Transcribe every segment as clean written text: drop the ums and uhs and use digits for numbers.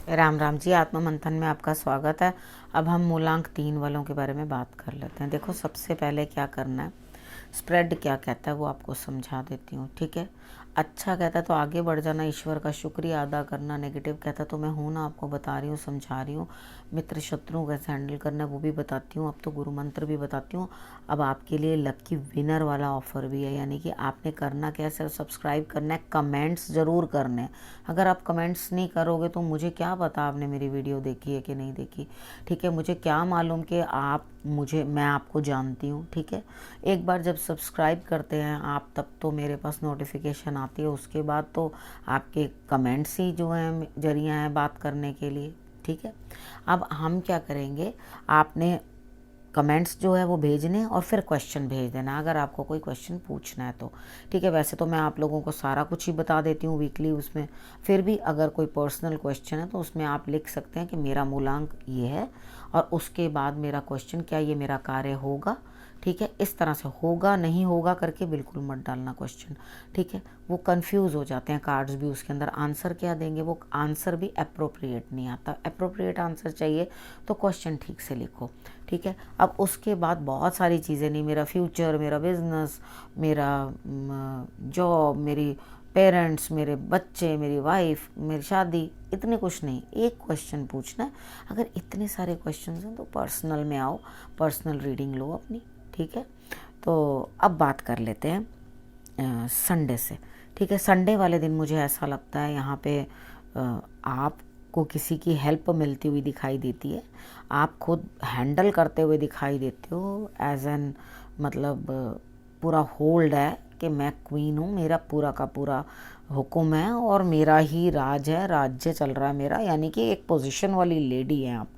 राम राम जी। आत्म मंथन में आपका स्वागत है। अब हम मूलांक 3 वालों के बारे में बात कर लेते हैं। देखो, सबसे पहले क्या करना है, स्प्रेड क्या कहता है वो आपको समझा देती हूँ, ठीक है। अच्छा कहता है तो आगे बढ़ जाना, ईश्वर का शुक्रिया अदा करना। नेगेटिव कहता है तो मैं हूँ ना, आपको बता रही हूँ, समझा रही हूँ। मित्र शत्रुओं कैसे हैंडल करना है वो भी बताती हूँ। अब तो गुरु मंत्र भी बताती हूँ। अब आपके लिए लकी विनर वाला ऑफर भी है, यानी कि आपने करना क्या है, सिर्फ सब्सक्राइब करना है, कमेंट्स ज़रूर करने हैं। अगर आप कमेंट्स नहीं करोगे तो मुझे क्या पता आपने मेरी वीडियो देखी है कि नहीं देखी, ठीक है। मुझे क्या मालूम कि मैं आपको जानती हूँ, ठीक है। एक बार जब सब्सक्राइब करते हैं आप, तब तो मेरे पास नोटिफिकेशन आती है, उसके बाद तो आपके कमेंट्स ही जो हैं जरिया हैं बात करने के लिए, ठीक है। अब हम क्या करेंगे, आपने कमेंट्स जो है वो भेजने और फिर क्वेश्चन भेज देना अगर आपको कोई क्वेश्चन पूछना है तो, ठीक है। वैसे तो मैं आप लोगों को सारा कुछ ही बता देती हूँ वीकली उसमें, फिर भी अगर कोई पर्सनल क्वेश्चन है तो उसमें आप लिख सकते हैं कि मेरा मूलांक ये है और उसके बाद मेरा क्वेश्चन, क्या ये मेरा कार्य होगा, ठीक है। इस तरह से होगा नहीं होगा करके बिल्कुल मत डालना क्वेश्चन, ठीक है। वो कंफ्यूज हो जाते हैं कार्ड्स भी, उसके अंदर आंसर क्या देंगे, वो आंसर भी अप्रोप्रिएट नहीं आता। अप्रोप्रिएट आंसर चाहिए तो क्वेश्चन ठीक से लिखो, ठीक है। अब उसके बाद बहुत सारी चीज़ें, नहीं मेरा फ्यूचर, मेरा बिजनेस, मेरा जॉब, मेरी पेरेंट्स, मेरे बच्चे, मेरी वाइफ, मेरी शादी, इतने कुछ नहीं, एक क्वेश्चन पूछना है। अगर इतने सारे क्वेश्चन हैं तो पर्सनल में आओ, पर्सनल रीडिंग लो अपनी, ठीक है। तो अब बात कर लेते हैं संडे से, ठीक है। संडे वाले दिन मुझे ऐसा लगता है यहाँ पे आपको किसी की हेल्प मिलती हुई दिखाई देती है, आप खुद हैंडल करते हुए दिखाई देते हो, एज एन मतलब पूरा होल्ड है कि मैं क्वीन हूँ, मेरा पूरा का पूरा हुक्म है और मेरा ही राज है, राज्य चल रहा है मेरा, यानी कि एक पोजीशन वाली लेडी हैं आप।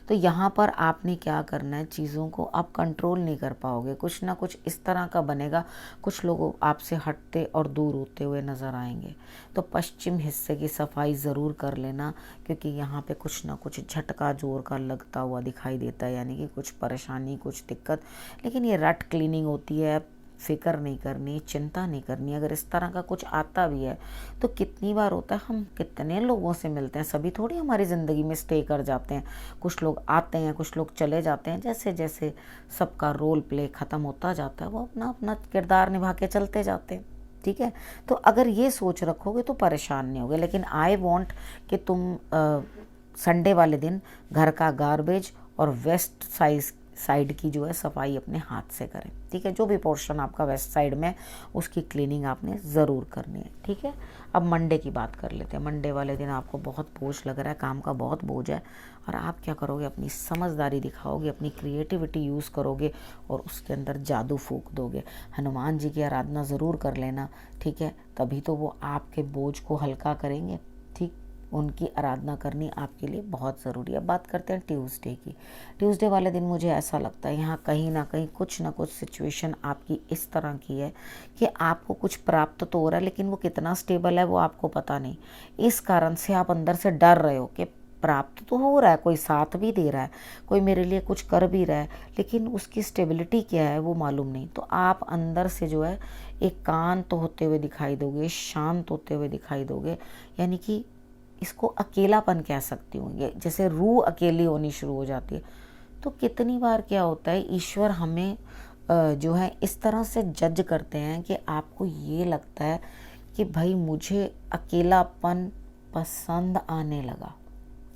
तो यहाँ पर आपने क्या करना है, चीज़ों को आप कंट्रोल नहीं कर पाओगे, कुछ ना कुछ इस तरह का बनेगा, कुछ लोग आपसे हटते और दूर होते हुए नज़र आएंगे। तो पश्चिम हिस्से की सफाई ज़रूर कर लेना, क्योंकि यहाँ पे कुछ ना कुछ झटका जोर का लगता हुआ दिखाई देता है, यानी कि कुछ परेशानी, कुछ दिक्कत। लेकिन ये रट क्लीनिंग होती है, फिक्र नहीं करनी, चिंता नहीं करनी। अगर इस तरह का कुछ आता भी है तो कितनी बार होता है, हम कितने लोगों से मिलते हैं, सभी थोड़ी हमारी ज़िंदगी में स्टे कर जाते हैं। कुछ लोग आते हैं, कुछ लोग चले जाते हैं, जैसे जैसे सबका रोल प्ले ख़त्म होता जाता है वो अपना अपना किरदार निभा के चलते जाते हैं, ठीक है। तो अगर ये सोच रखोगे तो परेशान नहीं होगे। लेकिन आई वॉन्ट कि तुम संडे वाले दिन घर का गार्बेज और वेस्ट साइड की जो है सफाई अपने हाथ से करें, ठीक है। जो भी पोर्शन आपका वेस्ट साइड में, उसकी क्लीनिंग आपने ज़रूर करनी है, ठीक है। अब मंडे की बात कर लेते हैं। मंडे वाले दिन आपको बहुत बोझ लग रहा है, काम का बहुत बोझ है, और आप क्या करोगे, अपनी समझदारी दिखाओगे, अपनी क्रिएटिविटी यूज़ करोगे और उसके अंदर जादू फूंक दोगे। हनुमान जी की आराधना ज़रूर कर लेना, ठीक है, तभी तो वो आपके बोझ को हल्का करेंगे, ठीक। उनकी आराधना करनी आपके लिए बहुत ज़रूरी है। बात करते हैं ट्यूसडे की। ट्यूसडे वाले दिन मुझे ऐसा लगता है यहाँ कहीं ना कहीं कुछ ना कुछ सिचुएशन आपकी इस तरह की है कि आपको कुछ प्राप्त तो हो रहा है, लेकिन वो कितना स्टेबल है वो आपको पता नहीं। इस कारण से आप अंदर से डर रहे हो कि प्राप्त तो हो रहा है, कोई साथ भी दे रहा है, कोई मेरे लिए कुछ कर भी रहा है, लेकिन उसकी स्टेबिलिटी क्या है वो मालूम नहीं। तो आप अंदर से जो है एकांत होते हुए दिखाई दोगे, शांत होते हुए दिखाई दोगे, यानी कि इसको अकेलापन कह सकती हूँ, ये जैसे रूह अकेली होनी शुरू हो जाती है। तो कितनी बार क्या होता है, ईश्वर हमें जो है इस तरह से जज करते हैं कि आपको ये लगता है कि भाई मुझे अकेलापन पसंद आने लगा।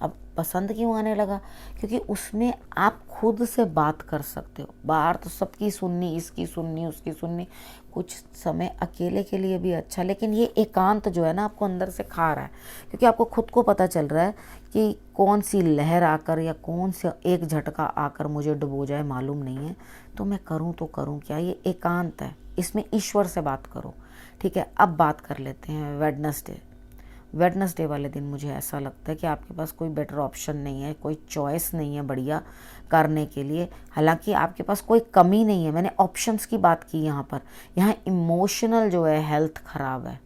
अब पसंद क्यों आने लगा, क्योंकि उसमें आप खुद से बात कर सकते हो। बाहर तो सबकी सुननी, इसकी सुननी, उसकी सुननी, कुछ समय अकेले के लिए भी अच्छा, लेकिन ये एकांत जो है ना आपको अंदर से खा रहा है, क्योंकि आपको खुद को पता चल रहा है कि कौन सी लहर आकर या कौन सा एक झटका आकर मुझे डुबो जाए मालूम नहीं है। तो मैं करूँ तो करूँ क्या, ये एकांत है, इसमें ईश्वर से बात करो, ठीक है। अब बात कर लेते हैं वेडनेसडे। वेडनेसडे वाले दिन मुझे ऐसा लगता है कि आपके पास कोई बेटर ऑप्शन नहीं है, कोई चॉइस नहीं है बढ़िया करने के लिए। हालांकि आपके पास कोई कमी नहीं है, मैंने ऑप्शंस की बात की यहाँ पर। यहाँ इमोशनल जो है हेल्थ ख़राब है,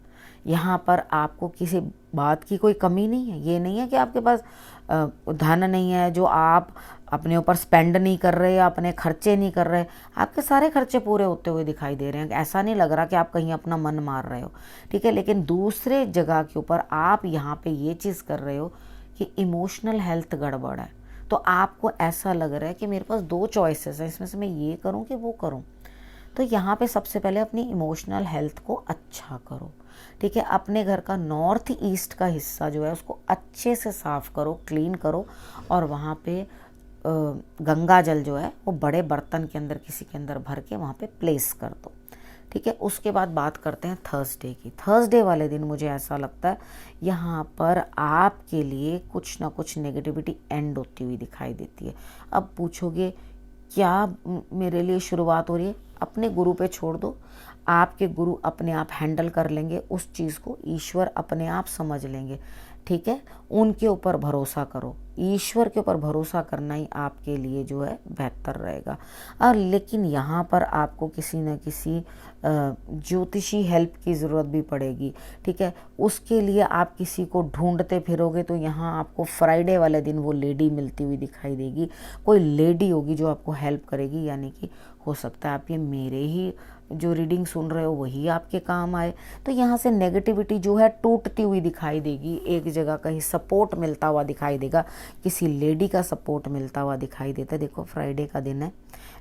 यहाँ पर आपको किसी बात की कोई कमी नहीं है। ये नहीं है कि आपके पास धन नहीं है जो आप अपने ऊपर स्पेंड नहीं कर रहे या अपने खर्चे नहीं कर रहे, आपके सारे खर्चे पूरे होते हुए दिखाई दे रहे हैं। ऐसा नहीं लग रहा कि आप कहीं अपना मन मार रहे हो, ठीक है। लेकिन दूसरे जगह के ऊपर आप यहाँ पे ये चीज़ कर रहे हो कि इमोशनल हेल्थ गड़बड़ है, तो आपको ऐसा लग रहा है कि मेरे पास 2 चॉइसेस हैं, इसमें से मैं ये करूं कि वो करूं। तो यहाँ पे सबसे पहले अपनी इमोशनल हेल्थ को अच्छा करो, ठीक है। अपने घर का नॉर्थ ईस्ट का हिस्सा जो है उसको अच्छे से साफ़ करो, क्लीन करो, और वहाँ पे गंगा जल जो है वो बड़े बर्तन के अंदर किसी के अंदर भर के वहाँ पे प्लेस कर दो, ठीक है। उसके बाद बात करते हैं थर्सडे की। थर्सडे वाले दिन मुझे ऐसा लगता है यहाँ पर आपके लिए कुछ ना कुछ नेगेटिविटी एंड होती हुई दिखाई देती है। अब पूछोगे क्या मेरे लिए शुरुआत हो रही है? अपने गुरु पे छोड़ दो, आपके गुरु अपने आप हैंडल कर लेंगे उस चीज़ को, ईश्वर अपने आप समझ लेंगे, ठीक है। उनके ऊपर भरोसा करो, ईश्वर के ऊपर भरोसा करना ही आपके लिए जो है बेहतर रहेगा। और लेकिन यहाँ पर आपको किसी न किसी ज्योतिषी हेल्प की ज़रूरत भी पड़ेगी, ठीक है। उसके लिए आप किसी को ढूंढते फिरोगे तो यहाँ आपको फ्राइडे वाले दिन वो लेडी मिलती हुई दिखाई देगी, कोई लेडी होगी जो आपको हेल्प करेगी, यानी कि हो सकता है आप ये मेरे ही जो रीडिंग सुन रहे हो वही आपके काम आए। तो यहाँ से नेगेटिविटी जो है टूटती हुई दिखाई देगी, एक जगह कहीं सपोर्ट मिलता हुआ दिखाई देगा, किसी लेडी का सपोर्ट मिलता हुआ दिखाई देता है। देखो फ्राइडे का दिन है,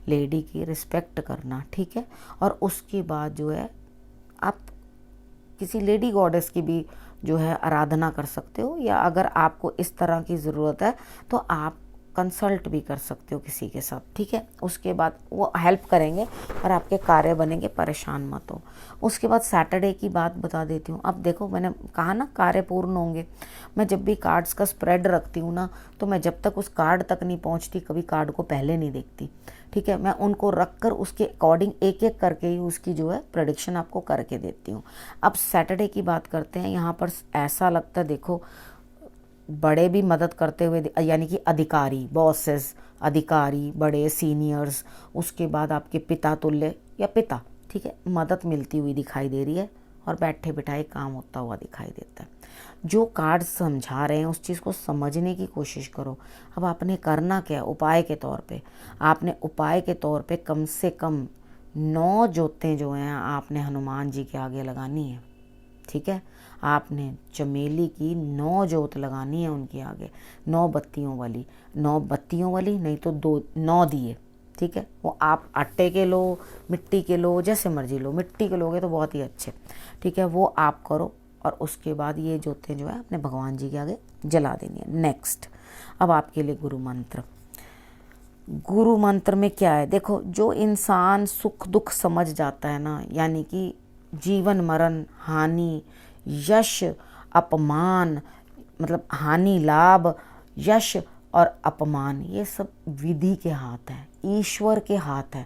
लेडी की रिस्पेक्ट करना, ठीक है। और उसके बाद जो है आप किसी लेडी गॉडेस की भी जो है आराधना कर सकते हो, या अगर आपको इस तरह की ज़रूरत है तो आप कंसल्ट भी कर सकते हो किसी के साथ, ठीक है। उसके बाद वो हेल्प करेंगे और आपके कार्य बनेंगे, परेशान मत हो। उसके बाद सैटरडे की बात बता देती हूँ। अब देखो मैंने कहा ना कार्य पूर्ण होंगे। मैं जब भी कार्ड्स का स्प्रेड रखती हूँ ना, तो मैं जब तक उस कार्ड तक नहीं पहुँचती कभी कार्ड को पहले नहीं देखती, ठीक है। मैं उनको रख कर उसके अकॉर्डिंग एक एक करके ही उसकी जो है प्रेडिक्शन आपको करके देती हूँ। अब सैटरडे की बात करते हैं। यहाँ पर ऐसा लगता है, देखो बड़े भी मदद करते हुए, यानी कि अधिकारी, बॉसेस, अधिकारी, बड़े सीनियर्स, उसके बाद आपके पिता तुल्य या पिता, ठीक है, मदद मिलती हुई दिखाई दे रही है और बैठे बिठाए काम होता हुआ दिखाई देता है। जो कार्ड समझा रहे हैं उस चीज़ को समझने की कोशिश करो। अब आपने करना क्या? उपाय के तौर पे आपने उपाय के तौर पे कम से कम 9 जोतें जो हैं आपने हनुमान जी के आगे लगानी है, ठीक है। आपने चमेली की 9 जोत लगानी है उनके आगे, 9 बत्तियों वाली, 9 बत्तियों वाली नहीं तो 9 दिए, ठीक है। वो आप आटे के लो, मिट्टी के लो, जैसे मर्जी लो। मिट्टी के लोगे तो बहुत ही अच्छे, ठीक है। वो आप करो और उसके बाद ये जोतें जो है अपने भगवान जी के आगे जला देनी है। नेक्स्ट, अब आपके लिए गुरु मंत्र। गुरु मंत्र में क्या है? देखो जो इंसान सुख दुख समझ जाता है ना, यानी कि जीवन मरण, हानि, यश, अपमान, मतलब हानि लाभ, यश और अपमान, ये सब विधि के हाथ है, ईश्वर के हाथ है।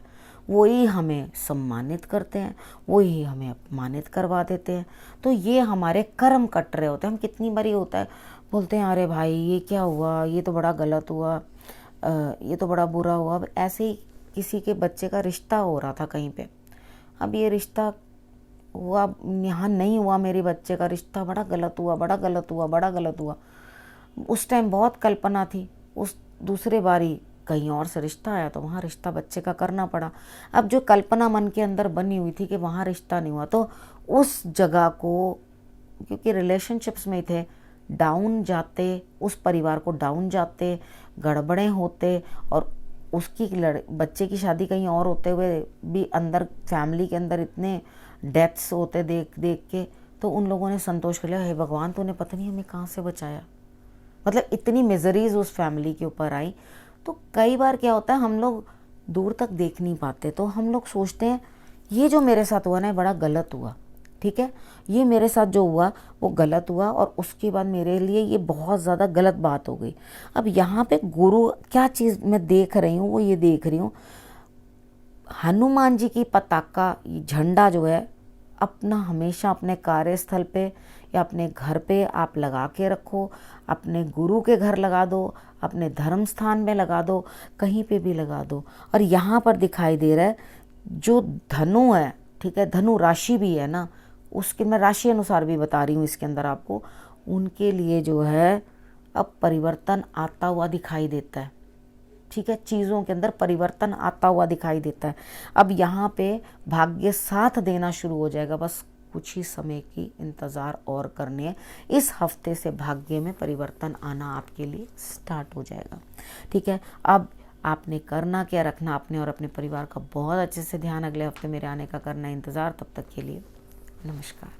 वही हमें सम्मानित करते हैं, वही हमें अपमानित करवा देते हैं। तो ये हमारे कर्म कट रहे होते हैं। हम कितनी बारी होता है बोलते हैं अरे भाई ये क्या हुआ, ये तो बड़ा गलत हुआ, ये तो बड़ा बुरा हुआ। अब ऐसे ही किसी के बच्चे का रिश्ता हो रहा था कहीं पे, अब ये रिश्ता हुआ यहाँ नहीं हुआ, मेरे बच्चे का रिश्ता बड़ा गलत हुआ, बड़ा गलत हुआ, बड़ा गलत हुआ। उस टाइम बहुत कल्पना थी, उस दूसरे बारी कहीं और से रिश्ता आया तो वहाँ रिश्ता बच्चे का करना पड़ा। अब जो कल्पना मन के अंदर बनी हुई थी कि वहाँ रिश्ता नहीं हुआ, तो उस जगह को, क्योंकि रिलेशनशिप्स में थे, डाउन जाते, उस परिवार को डाउन जाते, गड़बड़ें होते, और उसकी बच्चे की शादी कहीं और होते हुए भी अंदर फैमिली के अंदर इतने डेथ्स होते देख देख के, तो उन लोगों ने संतोष कर लिया, हे भगवान तूने पता नहीं हमें कहाँ से बचाया। मतलब इतनी मिजरीज उस फैमिली के ऊपर आई। तो कई बार क्या होता है, हम लोग दूर तक देख नहीं पाते, तो हम लोग सोचते हैं ये जो मेरे साथ हुआ ना बड़ा गलत हुआ, ठीक है, ये मेरे साथ जो हुआ वो गलत हुआ, और उसके बाद मेरे लिए ये बहुत ज़्यादा गलत बात हो गई। अब यहाँ पे गुरु क्या चीज़ मैं देख रही हूँ, वो ये देख रही हूँ हनुमान जी की पताका, झंडा जो है अपना हमेशा अपने कार्यस्थल पे या अपने घर पे आप लगा के रखो, अपने गुरु के घर लगा दो, अपने धर्म स्थान में लगा दो, कहीं पे भी लगा दो। और यहाँ पर दिखाई दे रहा है जो धनु है, ठीक है, धनु राशि भी है ना, उसके मैं राशि अनुसार भी बता रही हूँ इसके अंदर आपको, उनके लिए जो है अब परिवर्तन आता हुआ दिखाई देता है, ठीक है, चीज़ों के अंदर परिवर्तन आता हुआ दिखाई देता है। अब यहाँ पे भाग्य साथ देना शुरू हो जाएगा, बस कुछ ही समय की इंतज़ार और करनी है। इस हफ्ते से भाग्य में परिवर्तन आना आपके लिए स्टार्ट हो जाएगा। ठीक है, अब आपने करना क्या, रखना अपने और अपने परिवार का बहुत अच्छे से ध्यान। अगले हफ्ते मेरे आने का करना इंतज़ार। तब तक के लिए नमस्कार।